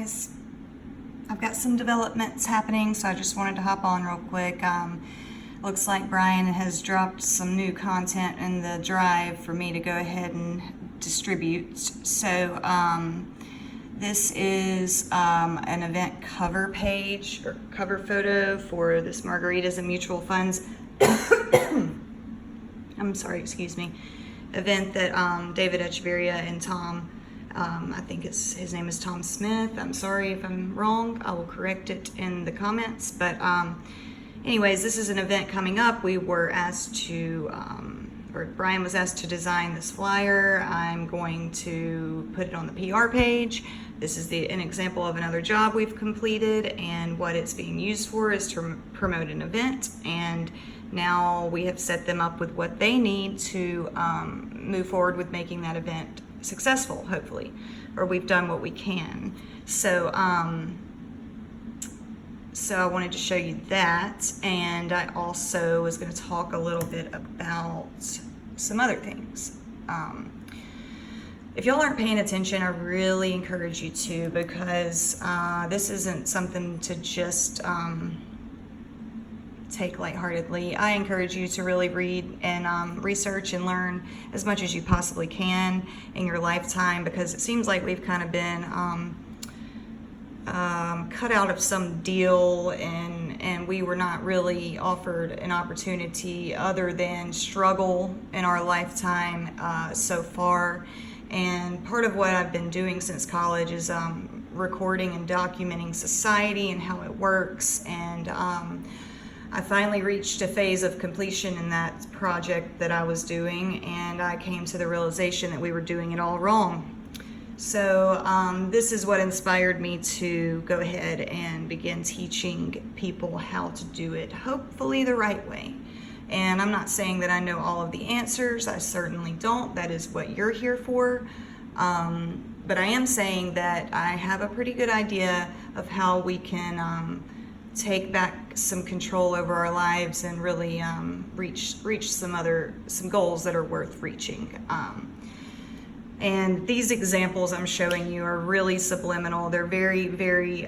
guys. I've got some developments happening, so I just wanted to hop on real quick. Looks like Brian has dropped some new content in the drive for me to go ahead and distribute. So this is an event cover page or cover photo for this Margaritas and Mutual Funds I'm sorry, excuse me, event that David Echeverria and Tom, I think his name is Tom Smith. I'm sorry if I'm wrong. I will correct it in the comments. But anyways, this is an event coming up. We were asked to, or Brian was asked to design this flyer. I'm going to put it on the PR page. This is an example of another job we've completed, and what it's being used for is to promote an event. And now we have set them up with what they need to move forward with making that event successful, hopefully, or we've done what we can. So I wanted to show you that, and I also was going to talk a little bit about some other things. If y'all aren't paying attention, I really encourage you to, because this isn't something to just take lightheartedly. I encourage you to really read and research and learn as much as you possibly can in your lifetime, because it seems like we've kind of been cut out of some deal, and we were not really offered an opportunity other than struggle in our lifetime so far. And part of what I've been doing since college is recording and documenting society and how it works. And I finally reached a phase of completion in that project that I was doing, and I came to the realization that we were doing it all wrong. So this is what inspired me to go ahead and begin teaching people how to do it, hopefully the right way. And I'm not saying that I know all of the answers. I certainly don't. That is what you're here for. But I am saying that I have a pretty good idea of how we can take back some control over our lives and really reach some goals that are worth reaching. And these examples I'm showing you are really subliminal. They're very, very,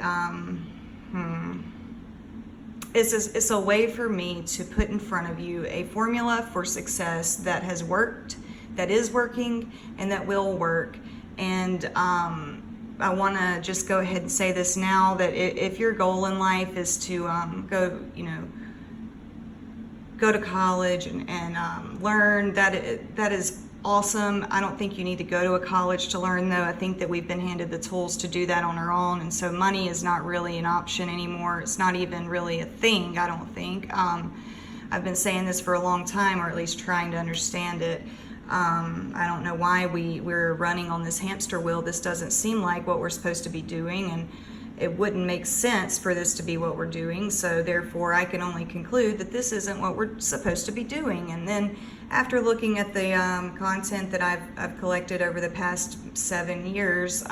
it's a way for me to put in front of you a formula for success that has worked, that is working, and that will work. And I want to just go ahead and say this now, that if your goal in life is to go to college and learn, that is awesome. I don't think you need to go to a college to learn, though. I think that we've been handed the tools to do that on our own, and so money is not really an option anymore. It's not even really a thing, I don't think. I've been saying this for a long time, or at least trying to understand it. I don't know why we're running on this hamster wheel. This doesn't seem like what we're supposed to be doing, and it wouldn't make sense for this to be what we're doing. So therefore, I can only conclude that this isn't what we're supposed to be doing. And then after looking at the content that I've collected over the past 7 years,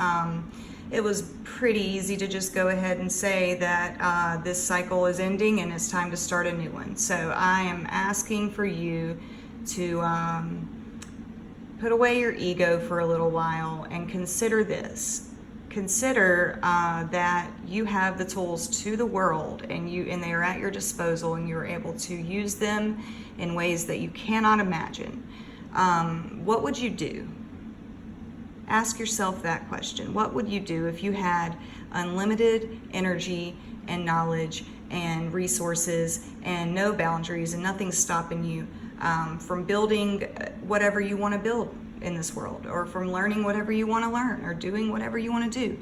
it was pretty easy to just go ahead and say that this cycle is ending and it's time to start a new one. So I am asking for you to put away your ego for a little while and consider this. Consider that you have the tools to the world, and they are at your disposal, and you're able to use them in ways that you cannot imagine. What would you do? Ask yourself that question. What would you do if you had unlimited energy and knowledge and resources and no boundaries and nothing stopping you from building whatever you want to build in this world, or from learning whatever you want to learn, or doing whatever you want to do?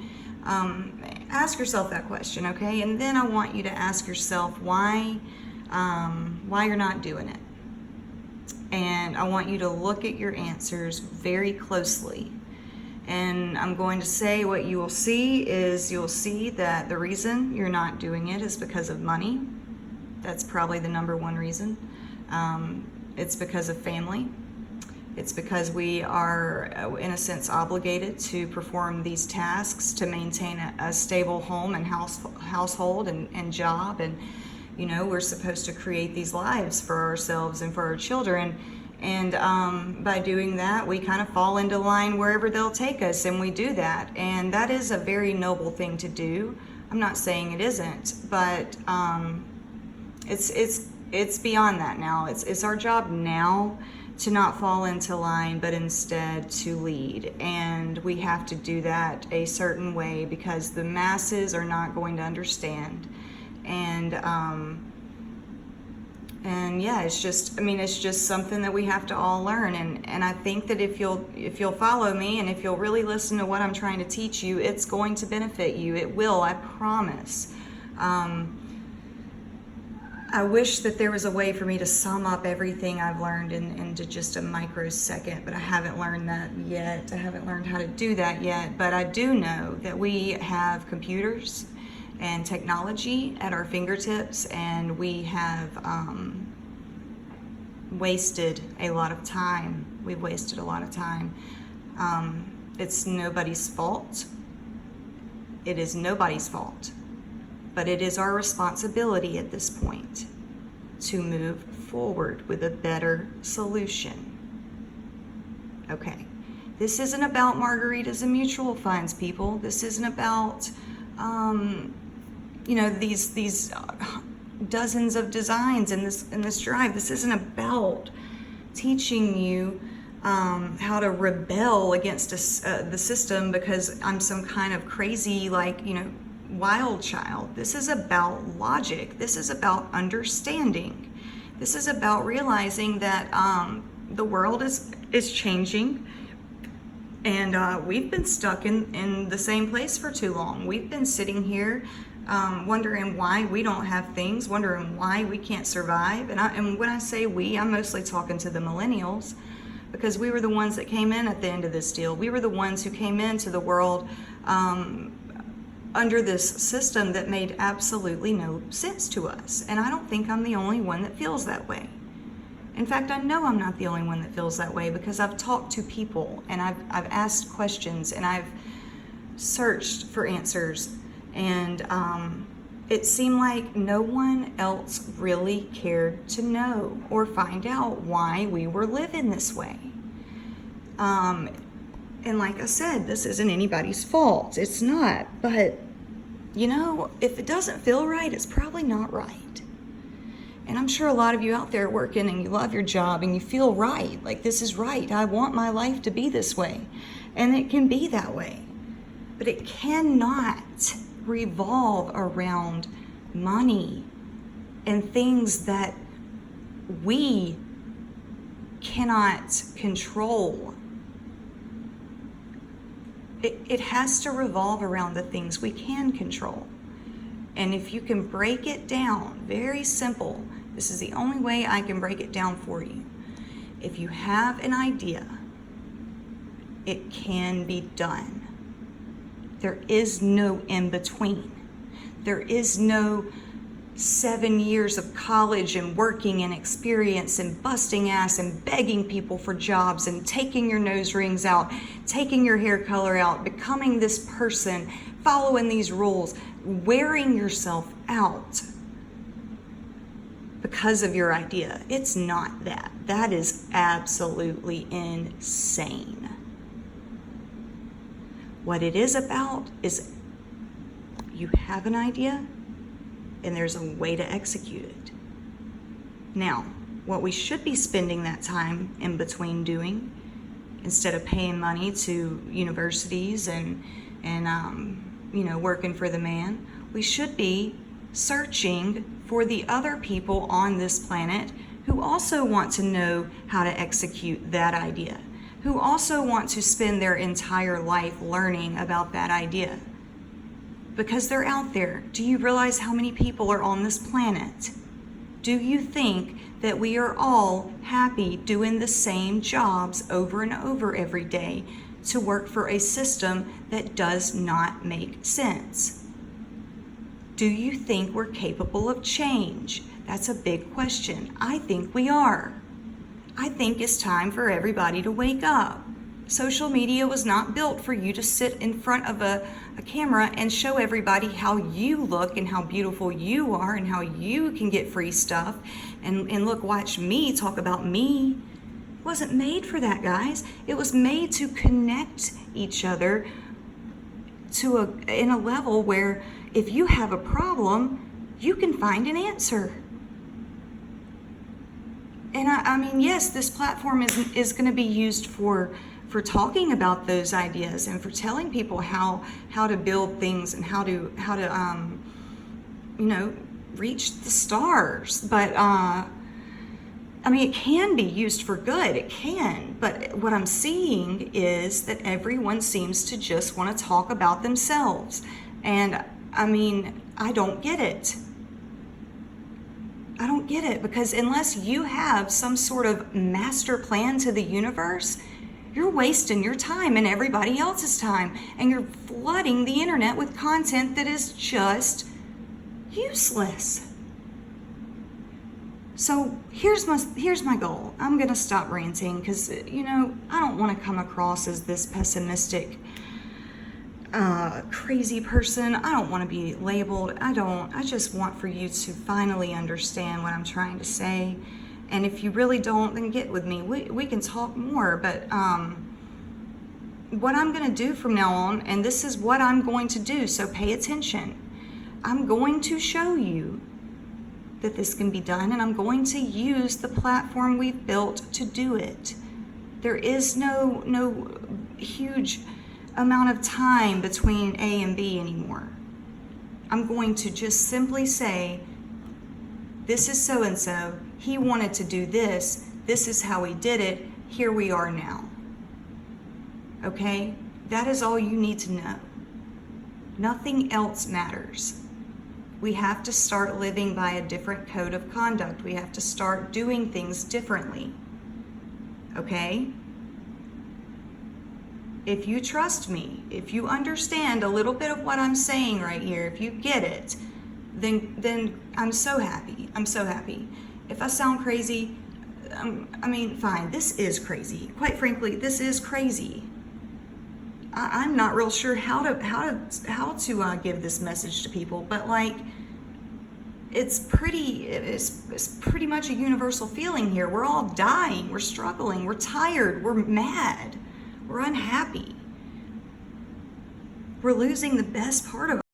Ask yourself that question, okay? And then I want you to ask yourself why you're not doing it. And I want you to look at your answers very closely. And I'm going to say what you will see is, you'll see that the reason you're not doing it is because of money. That's probably the number one reason. It's because of family. It's because we are, in a sense, obligated to perform these tasks to maintain a stable home and household and job. And, we're supposed to create these lives for ourselves and for our children. And by doing that, we kind of fall into line wherever they'll take us, and we do that. And that is a very noble thing to do. I'm not saying it isn't, but it's beyond that now. It's our job now to not fall into line, but instead to lead. And we have to do that a certain way because the masses are not going to understand. And yeah, it's just something that we have to all learn. And I think that if you'll follow me and if you'll really listen to what I'm trying to teach you, it's going to benefit you. It will, I promise. I wish that there was a way for me to sum up everything I've learned into just a microsecond, but I haven't learned that yet. I haven't learned how to do that yet, but I do know that we have computers and technology at our fingertips, and we have wasted a lot of time. We've wasted a lot of time. It's nobody's fault. It is nobody's fault. But it is our responsibility at this point to move forward with a better solution. Okay, this isn't about margaritas and mutual funds, people. This isn't about, these dozens of designs in this drive. This isn't about teaching you how to rebel against the system because I'm some kind of crazy, wild child. This is about logic. This is about understanding. This is about realizing that the world is changing, and we've been stuck in the same place for too long. We've been sitting here wondering why we don't have things, wondering why we can't survive. And when I say we, I'm mostly talking to the millennials, because we were the ones that came in at the end of this deal. We were the ones who came into the world under this system that made absolutely no sense to us. And I don't think I'm the only one that feels that way. In fact, I know I'm not the only one that feels that way because I've talked to people and I've asked questions and I've searched for answers, and it seemed like no one else really cared to know or find out why we were living this way. And like I said, this isn't anybody's fault. It's not. But, if it doesn't feel right, it's probably not right. And I'm sure a lot of you out there working and you love your job and you feel right. Like, this is right. I want my life to be this way. And it can be that way. But it cannot revolve around money and things that we cannot control. It has to revolve around the things we can control. And if you can break it down, very simple, this is the only way I can break it down for you. If you have an idea, it can be done. There is no in between. There is no 7 years of college and working and experience and busting ass and begging people for jobs and taking your nose rings out, taking your hair color out, becoming this person, following these rules, wearing yourself out because of your idea. It's not that. That is absolutely insane. What it is about is you have an idea and there's a way to execute it. Now, what we should be spending that time in between doing, instead of paying money to universities and working for the man, we should be searching for the other people on this planet who also want to know how to execute that idea, who also want to spend their entire life learning about that idea. Because they're out there. Do you realize how many people are on this planet? Do you think that we are all happy doing the same jobs over and over every day to work for a system that does not make sense? Do you think we're capable of change? That's a big question. I think we are. I think it's time for everybody to wake up. Social media was not built for you to sit in front of a camera and show everybody how you look and how beautiful you are and how you can get free stuff. And look, watch me talk about me. wasn't made for that, guys. It was made to connect each other in a level where if you have a problem, you can find an answer. And I mean, yes, this platform is going to be used for talking about those ideas and for telling people how to build things and how to reach the stars. But I mean, it can be used for good. It can. But what I'm seeing is that everyone seems to just want to talk about themselves. And I mean, I don't get it. I don't get it, because unless you have some sort of master plan to the universe, you're wasting your time and everybody else's time, and you're flooding the internet with content that is just useless. So here's my goal. I'm gonna stop ranting because I don't want to come across as this pessimistic, crazy person. I don't want to be labeled. I just want for you to finally understand what I'm trying to say. And if you really don't, then get with me. We can talk more. But what I'm going to do from now on, and this is what I'm going to do, so pay attention. I'm going to show you that this can be done, and I'm going to use the platform we've built to do it. There is no huge amount of time between A and B anymore. I'm going to just simply say, this is so-and-so, he wanted to do this, this is how he did it, here we are now. Okay? That is all you need to know. Nothing else matters. We have to start living by a different code of conduct. We have to start doing things differently. Okay? If you trust me, if you understand a little bit of what I'm saying right here, if you get it, then I'm so happy. I'm so happy. If I sound crazy, I mean, fine, this is crazy. Quite frankly, this is crazy. I'm not real sure how to give this message to people, but like, it's pretty much a universal feeling here. We're all dying, we're struggling, we're tired, we're mad, we're unhappy. We're losing the best part of